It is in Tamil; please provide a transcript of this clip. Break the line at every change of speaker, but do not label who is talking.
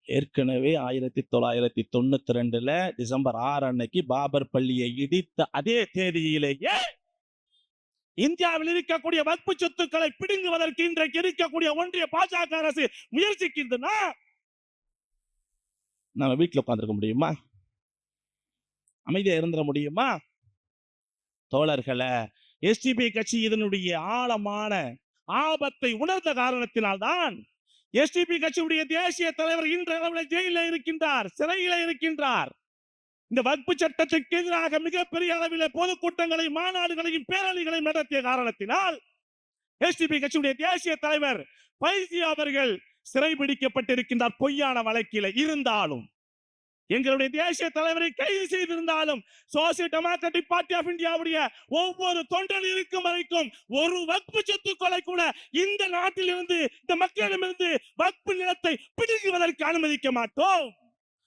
ஏற்கனவே 1992 டிசம்பர் 6 அன்னைக்கு பாபர் பள்ளியை இடித்த அதே தேதியிலேயே இந்தியாவில் இருக்கக்கூடிய வக்பு சொத்துக்களை பிடுங்குவதற்கு இன்றைக்கு இருக்கக்கூடிய ஒன்றிய பாஜக அரசு முயற்சிக்கின்றன. நம்ம வீட்டில் உட்கார்ந்திருக்க முடியுமா? அமைதியா இருந்துட முடியுமா? தோழர்களே, எஸ்டிபி கட்சி இதனுடைய ஆழமான ஆபத்தை உணர்ந்த காரணத்தினால்தான் எஸ்டிபி கட்சியுடைய தேசிய தலைவர் இன்று ஜெயிலில் இருக்கின்றார், சிறையில் இருக்கின்றார். இந்த வக்பு சட்டத்திற்கு எதிராக மிகப்பெரிய அளவில் பொதுக்கூட்டங்களையும் மாநாடுகளையும் பேரணிகளையும் நடத்திய காரணத்தினால் எஸ்டிபி கட்சியுடைய தேசிய தலைவர் பைசி அவர்கள் சிறைபிடிக்கப்பட்டிருக்கின்றார் பொய்யான வழக்கில். இருந்தாலும் எங்களுடைய தேசிய தலைவரை கைது செய்திருந்தாலும் சோசியல் டெமோக்ராட்டிக் பார்ட்டி ஆஃப் இந்தியாவுடைய ஒவ்வொரு தொண்டன் இருக்கும் வரைக்கும் ஒரு வக்பு சொத்துக்களை கூட இந்த நாட்டிலிருந்து இந்த மக்களிடமிருந்து வக்பு நிலத்தை பிடிக்குவதற்கு அனுமதிக்க மாட்டோம்.